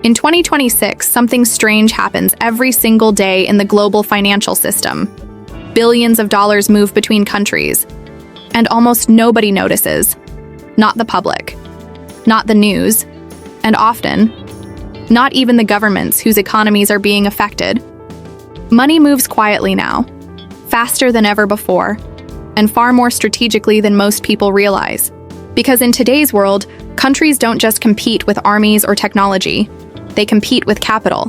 In 2026, something strange happens every single day in the global financial system. Billions of dollars move between countries, and almost nobody notices. Not the public, not the news, and often, not even the governments whose economies are being affected. Money moves quietly now, faster than ever before, and far more strategically than most people realize. Because in today's world, countries don't just compete with armies or technology. They compete with capital.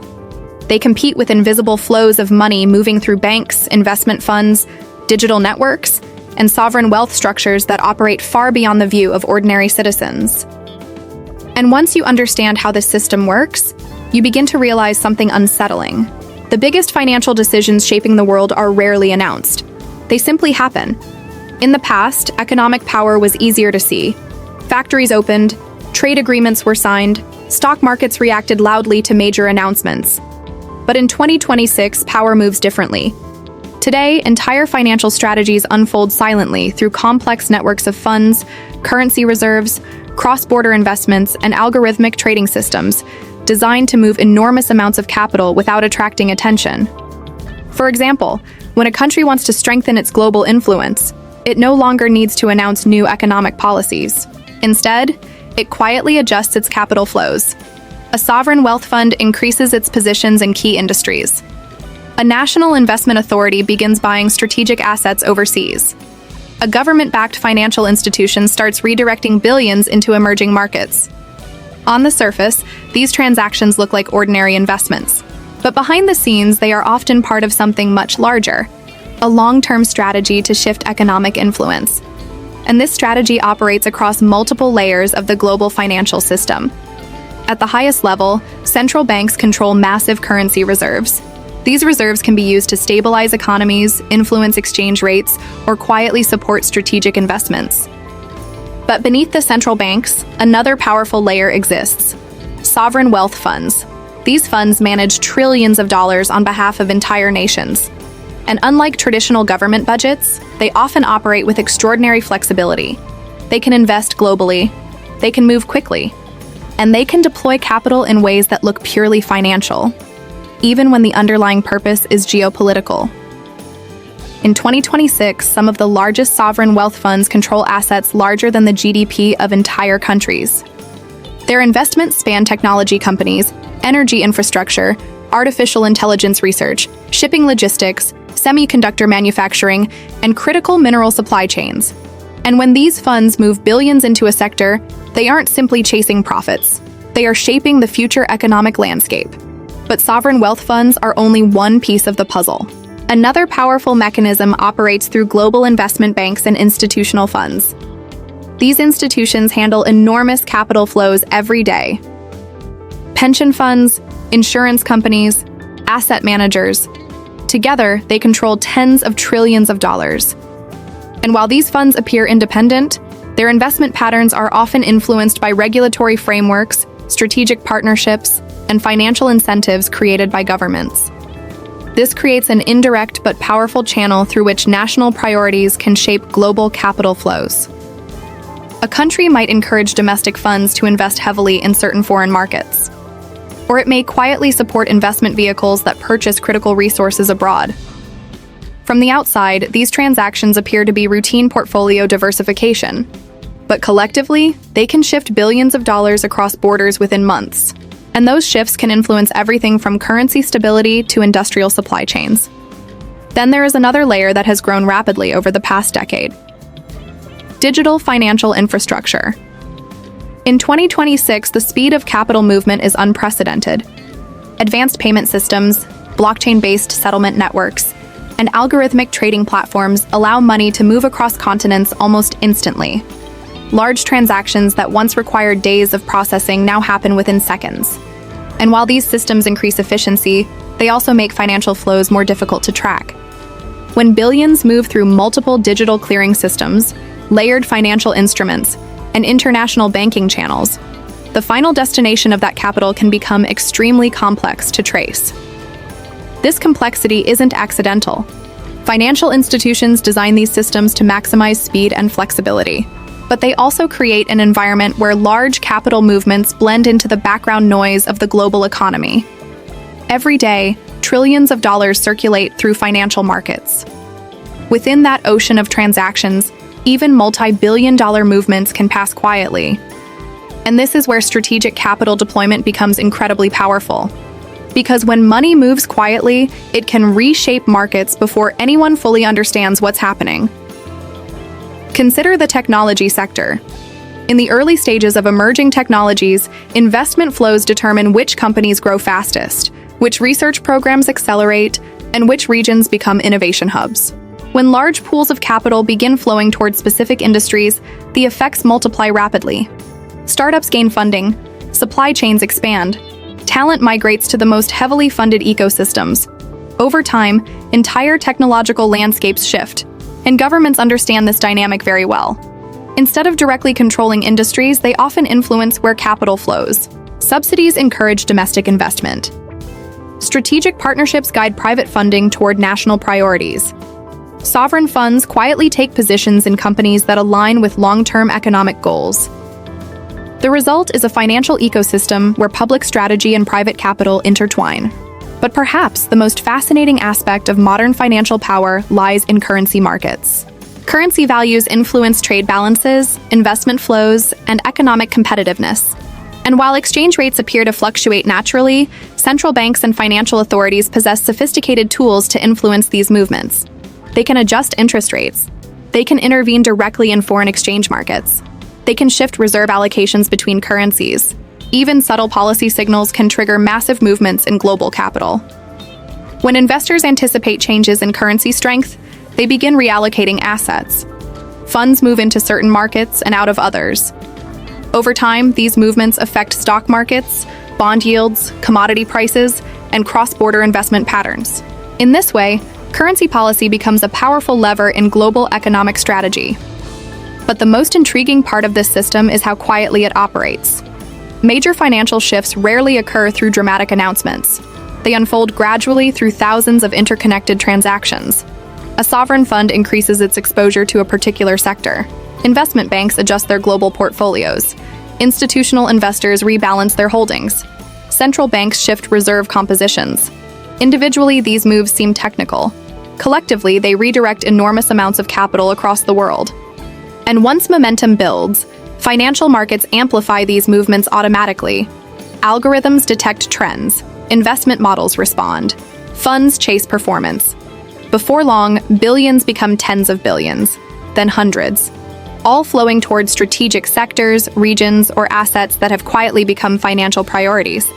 They compete with invisible flows of money moving through banks, investment funds, digital networks, and sovereign wealth structures that operate far beyond the view of ordinary citizens. And once you understand how this system works, you begin to realize something unsettling. The biggest financial decisions shaping the world are rarely announced. They simply happen. In the past, economic power was easier to see. Factories opened, trade agreements were signed, stock markets reacted loudly to major announcements. But in 2026, power moves differently. Today, entire financial strategies unfold silently through complex networks of funds, currency reserves, cross-border investments, and algorithmic trading systems designed to move enormous amounts of capital without attracting attention. For example, when a country wants to strengthen its global influence, it no longer needs to announce new economic policies. Instead, it quietly adjusts its capital flows. A sovereign wealth fund increases its positions in key industries. A national investment authority begins buying strategic assets overseas. A government-backed financial institution starts redirecting billions into emerging markets. On the surface, these transactions look like ordinary investments. But behind the scenes, they are often part of something much larger, a long-term strategy to shift economic influence. And this strategy operates across multiple layers of the global financial system. At the highest level, central banks control massive currency reserves. These reserves can be used to stabilize economies, influence exchange rates, or quietly support strategic investments. But beneath the central banks, another powerful layer exists: sovereign wealth funds. These funds manage trillions of dollars on behalf of entire nations. And unlike traditional government budgets, they often operate with extraordinary flexibility. They can invest globally, they can move quickly, and they can deploy capital in ways that look purely financial, even when the underlying purpose is geopolitical. In 2026, some of the largest sovereign wealth funds control assets larger than the GDP of entire countries. Their investments span technology companies, energy infrastructure, artificial intelligence research, shipping logistics, semiconductor manufacturing, and critical mineral supply chains. And when these funds move billions into a sector, they aren't simply chasing profits. They are shaping the future economic landscape. But sovereign wealth funds are only one piece of the puzzle. Another powerful mechanism operates through global investment banks and institutional funds. These institutions handle enormous capital flows every day. Pension funds, insurance companies, asset managers. Together, they control tens of trillions of dollars. And while these funds appear independent, their investment patterns are often influenced by regulatory frameworks, strategic partnerships, and financial incentives created by governments. This creates an indirect but powerful channel through which national priorities can shape global capital flows. A country might encourage domestic funds to invest heavily in certain foreign markets, or it may quietly support investment vehicles that purchase critical resources abroad. From the outside, these transactions appear to be routine portfolio diversification, but collectively, they can shift billions of dollars across borders within months. And those shifts can influence everything from currency stability to industrial supply chains. Then there is another layer that has grown rapidly over the past decade: digital financial infrastructure. In 2026, the speed of capital movement is unprecedented. Advanced payment systems, blockchain-based settlement networks, and algorithmic trading platforms allow money to move across continents almost instantly. Large transactions that once required days of processing now happen within seconds. And while these systems increase efficiency, they also make financial flows more difficult to track. When billions move through multiple digital clearing systems, layered financial instruments, and international banking channels, the final destination of that capital can become extremely complex to trace. This complexity isn't accidental. Financial institutions design these systems to maximize speed and flexibility. But they also create an environment where large capital movements blend into the background noise of the global economy. Every day, trillions of dollars circulate through financial markets. Within that ocean of transactions, even multi-billion-dollar movements can pass quietly. And this is where strategic capital deployment becomes incredibly powerful. Because when money moves quietly, it can reshape markets before anyone fully understands what's happening. Consider the technology sector. In the early stages of emerging technologies, investment flows determine which companies grow fastest, which research programs accelerate, and which regions become innovation hubs. When large pools of capital begin flowing towards specific industries, the effects multiply rapidly. Startups gain funding, supply chains expand, talent migrates to the most heavily funded ecosystems. Over time, entire technological landscapes shift, and governments understand this dynamic very well. Instead of directly controlling industries, they often influence where capital flows. Subsidies encourage domestic investment. Strategic partnerships guide private funding toward national priorities. Sovereign funds quietly take positions in companies that align with long-term economic goals. The result is a financial ecosystem where public strategy and private capital intertwine. But perhaps the most fascinating aspect of modern financial power lies in currency markets. Currency values influence trade balances, investment flows, and economic competitiveness. And while exchange rates appear to fluctuate naturally, central banks and financial authorities possess sophisticated tools to influence these movements. They can adjust interest rates. They can intervene directly in foreign exchange markets. They can shift reserve allocations between currencies. Even subtle policy signals can trigger massive movements in global capital. When investors anticipate changes in currency strength, they begin reallocating assets. Funds move into certain markets and out of others. Over time, these movements affect stock markets, bond yields, commodity prices, and cross-border investment patterns. In this way, currency policy becomes a powerful lever in global economic strategy. But the most intriguing part of this system is how quietly it operates. Major financial shifts rarely occur through dramatic announcements. They unfold gradually through thousands of interconnected transactions. A sovereign fund increases its exposure to a particular sector. Investment banks adjust their global portfolios. Institutional investors rebalance their holdings. Central banks shift reserve compositions. Individually, these moves seem technical. Collectively, they redirect enormous amounts of capital across the world. And once momentum builds, financial markets amplify these movements automatically. Algorithms detect trends. Investment models respond. Funds chase performance. Before long, billions become tens of billions, then hundreds, all flowing towards strategic sectors, regions, or assets that have quietly become financial priorities.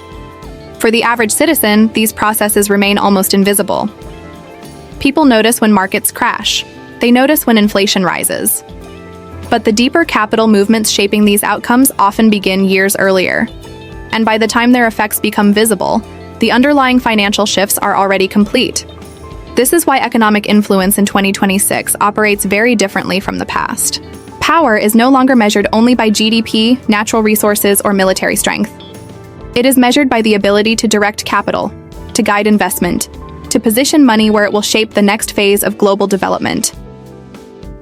For the average citizen, these processes remain almost invisible. People notice when markets crash. They notice when inflation rises. But the deeper capital movements shaping these outcomes often begin years earlier. And by the time their effects become visible, the underlying financial shifts are already complete. This is why economic influence in 2026 operates very differently from the past. Power is no longer measured only by GDP, natural resources, or military strength. It is measured by the ability to direct capital, to guide investment, to position money where it will shape the next phase of global development.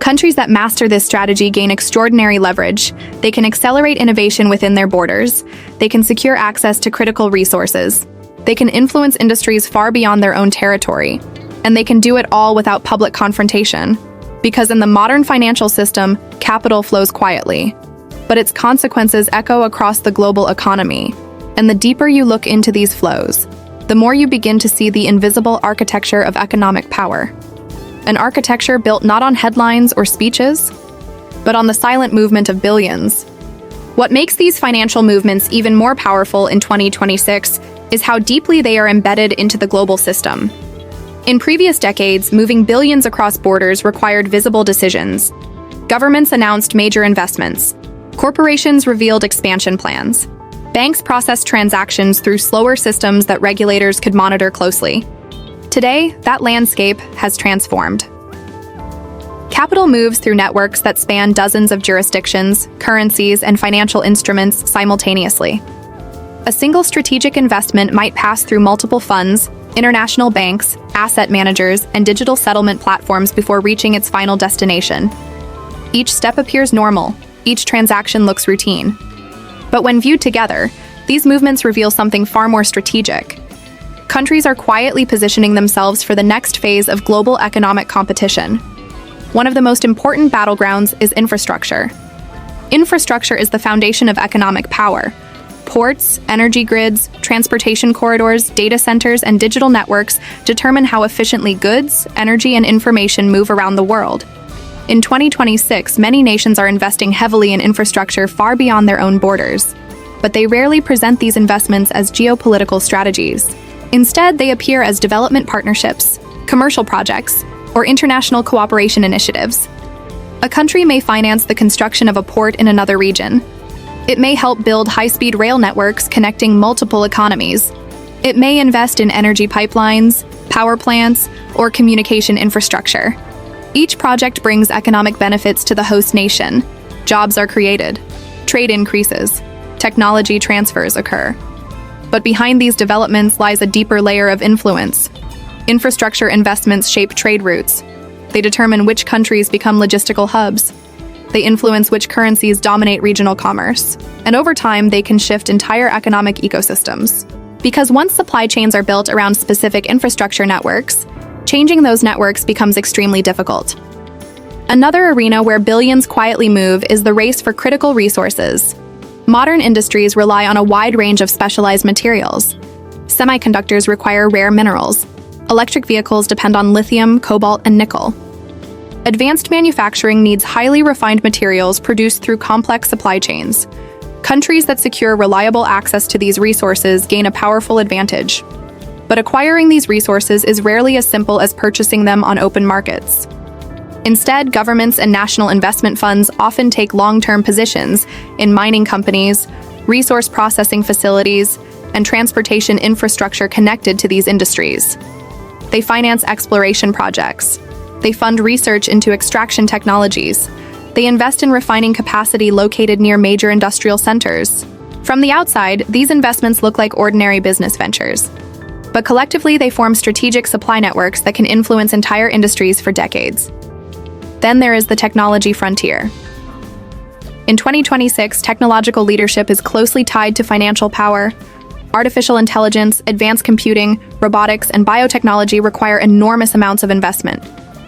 Countries that master this strategy gain extraordinary leverage. They can accelerate innovation within their borders. They can secure access to critical resources. They can influence industries far beyond their own territory. And they can do it all without public confrontation. Because in the modern financial system, capital flows quietly. But its consequences echo across the global economy. And the deeper you look into these flows, the more you begin to see the invisible architecture of economic power. An architecture built not on headlines or speeches, but on the silent movement of billions. What makes these financial movements even more powerful in 2026 is how deeply they are embedded into the global system. In previous decades, moving billions across borders required visible decisions. Governments announced major investments. Corporations revealed expansion plans. Banks processed transactions through slower systems that regulators could monitor closely. Today, that landscape has transformed. Capital moves through networks that span dozens of jurisdictions, currencies, and financial instruments simultaneously. A single strategic investment might pass through multiple funds, international banks, asset managers, and digital settlement platforms before reaching its final destination. Each step appears normal, Each transaction looks routine. But when viewed together, these movements reveal something far more strategic. Countries are quietly positioning themselves for the next phase of global economic competition. One of the most important battlegrounds is infrastructure. Infrastructure is the foundation of economic power. Ports, energy grids, transportation corridors, data centers, and digital networks determine how efficiently goods, energy, and information move around the world. In 2026, many nations are investing heavily in infrastructure far beyond their own borders. But they rarely present these investments as geopolitical strategies. Instead, they appear as development partnerships, commercial projects, or international cooperation initiatives. A country may finance the construction of a port in another region. It may help build high-speed rail networks connecting multiple economies. It may invest in energy pipelines, power plants, or communication infrastructure. Each project brings economic benefits to the host nation. Jobs are created, trade increases, technology transfers occur. But behind these developments lies a deeper layer of influence. Infrastructure investments shape trade routes. They determine which countries become logistical hubs. They influence which currencies dominate regional commerce. And over time, they can shift entire economic ecosystems. Because once supply chains are built around specific infrastructure networks, changing those networks becomes extremely difficult. Another arena where billions quietly move is the race for critical resources. Modern industries rely on a wide range of specialized materials. Semiconductors require rare minerals. Electric vehicles depend on lithium, cobalt, and nickel. Advanced manufacturing needs highly refined materials produced through complex supply chains. Countries that secure reliable access to these resources gain a powerful advantage. But acquiring these resources is rarely as simple as purchasing them on open markets. Instead, governments and national investment funds often take long-term positions in mining companies, resource processing facilities, and transportation infrastructure connected to these industries. They finance exploration projects. They fund research into extraction technologies. They invest in refining capacity located near major industrial centers. From the outside, these investments look like ordinary business ventures. But collectively, they form strategic supply networks that can influence entire industries for decades. Then there is the technology frontier. In 2026, technological leadership is closely tied to financial power. Artificial intelligence, advanced computing, robotics, and biotechnology require enormous amounts of investment.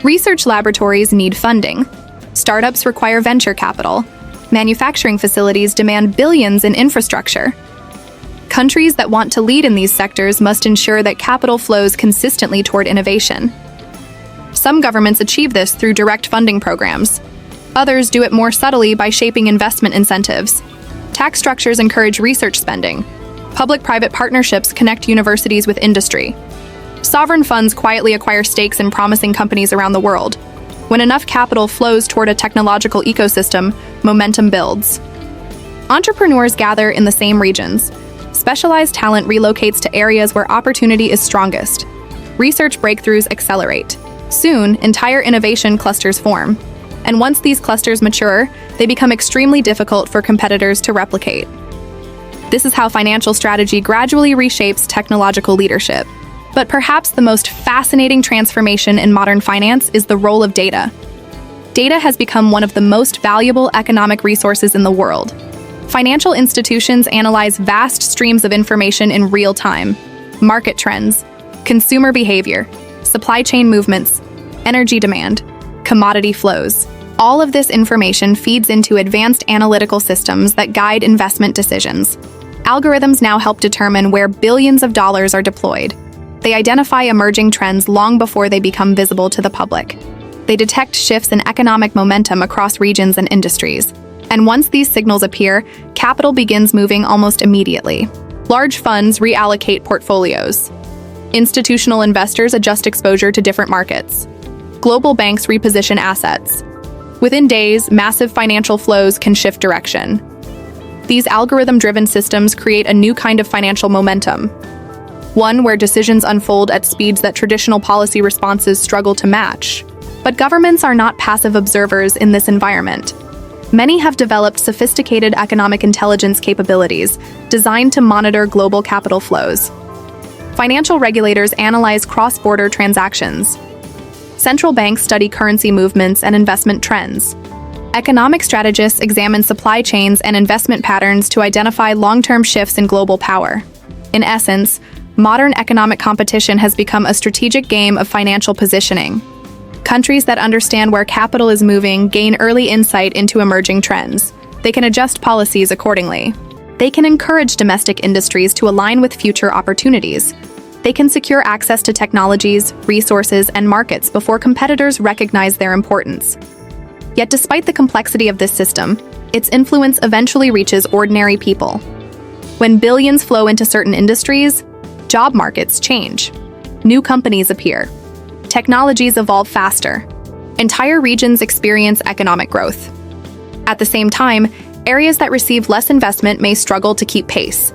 Research laboratories need funding. Startups require venture capital. Manufacturing facilities demand billions in infrastructure. Countries that want to lead in these sectors must ensure that capital flows consistently toward innovation. Some governments achieve this through direct funding programs. Others do it more subtly by shaping investment incentives. Tax structures encourage research spending. Public-private partnerships connect universities with industry. Sovereign funds quietly acquire stakes in promising companies around the world. When enough capital flows toward a technological ecosystem, momentum builds. Entrepreneurs gather in the same regions. Specialized talent relocates to areas where opportunity is strongest. Research breakthroughs accelerate. Soon, entire innovation clusters form. And once these clusters mature, they become extremely difficult for competitors to replicate. This is how financial strategy gradually reshapes technological leadership. But perhaps the most fascinating transformation in modern finance is the role of data. Data has become one of the most valuable economic resources in the world. Financial institutions analyze vast streams of information in real time. Market trends, consumer behavior, supply chain movements, energy demand, commodity flows. All of this information feeds into advanced analytical systems that guide investment decisions. Algorithms now help determine where billions of dollars are deployed. They identify emerging trends long before they become visible to the public. They detect shifts in economic momentum across regions and industries. And once these signals appear, capital begins moving almost immediately. Large funds reallocate portfolios. Institutional investors adjust exposure to different markets. Global banks reposition assets. Within days, massive financial flows can shift direction. These algorithm-driven systems create a new kind of financial momentum, one where decisions unfold at speeds that traditional policy responses struggle to match. But governments are not passive observers in this environment. Many have developed sophisticated economic intelligence capabilities designed to monitor global capital flows. Financial regulators analyze cross-border transactions. Central banks study currency movements and investment trends. Economic strategists examine supply chains and investment patterns to identify long-term shifts in global power. In essence, modern economic competition has become a strategic game of financial positioning. Countries that understand where capital is moving gain early insight into emerging trends. They can adjust policies accordingly. They can encourage domestic industries to align with future opportunities. They can secure access to technologies, resources, and markets before competitors recognize their importance. Yet despite the complexity of this system, its influence eventually reaches ordinary people. When billions flow into certain industries, job markets change. New companies appear. Technologies evolve faster. Entire regions experience economic growth. At the same time, areas that receive less investment may struggle to keep pace.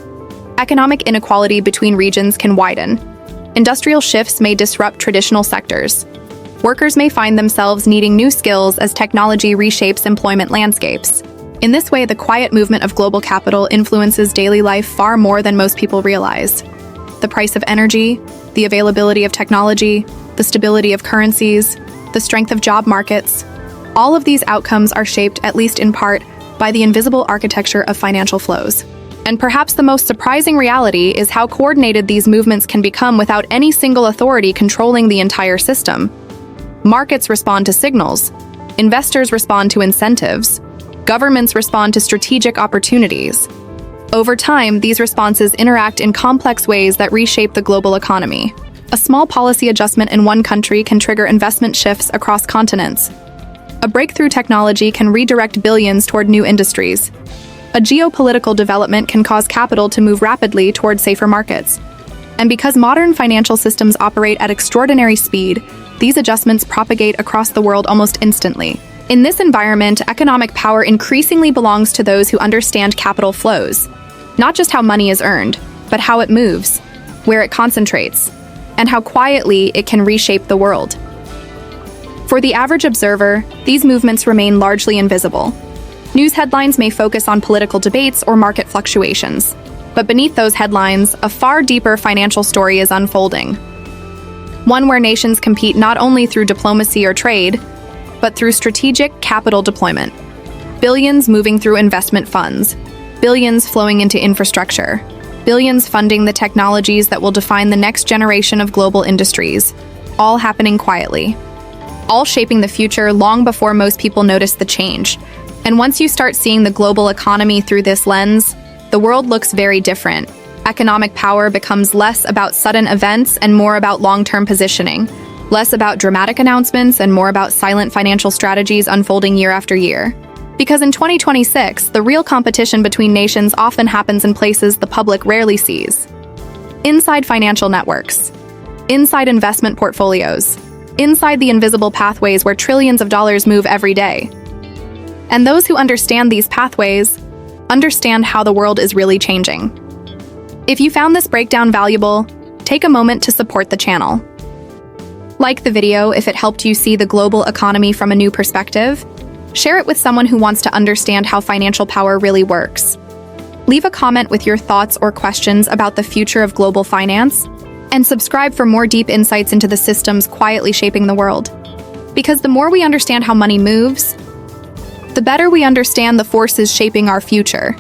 Economic inequality between regions can widen. Industrial shifts may disrupt traditional sectors. Workers may find themselves needing new skills as technology reshapes employment landscapes. In this way, the quiet movement of global capital influences daily life far more than most people realize. The price of energy, the availability of technology, the stability of currencies, the strength of job markets, all of these outcomes are shaped, at least in part, by the invisible architecture of financial flows. And perhaps the most surprising reality is how coordinated these movements can become without any single authority controlling the entire system. Markets respond to signals, investors respond to incentives, governments respond to strategic opportunities. Over time, these responses interact in complex ways that reshape the global economy. A small policy adjustment in one country can trigger investment shifts across continents. A breakthrough technology can redirect billions toward new industries. A geopolitical development can cause capital to move rapidly toward safer markets. And because modern financial systems operate at extraordinary speed, these adjustments propagate across the world almost instantly. In this environment, economic power increasingly belongs to those who understand capital flows. Not just how money is earned, but how it moves, where it concentrates, and how quietly it can reshape the world. For the average observer, these movements remain largely invisible. News headlines may focus on political debates or market fluctuations, but beneath those headlines, a far deeper financial story is unfolding. One where nations compete not only through diplomacy or trade, but through strategic capital deployment. Billions moving through investment funds, billions flowing into infrastructure, billions funding the technologies that will define the next generation of global industries, all happening quietly. All shaping the future long before most people notice the change. And once you start seeing the global economy through this lens, the world looks very different. Economic power becomes less about sudden events and more about long-term positioning, less about dramatic announcements and more about silent financial strategies unfolding year after year. Because in 2026, the real competition between nations often happens in places the public rarely sees. Inside financial networks, inside investment portfolios, inside the invisible pathways where trillions of dollars move every day. And those who understand these pathways understand how the world is really changing. If you found this breakdown valuable, take a moment to support the channel. Like the video if it helped you see the global economy from a new perspective. Share it with someone who wants to understand how financial power really works. Leave a comment with your thoughts or questions about the future of global finance, and subscribe for more deep insights into the systems quietly shaping the world. Because the more we understand how money moves, the better we understand the forces shaping our future.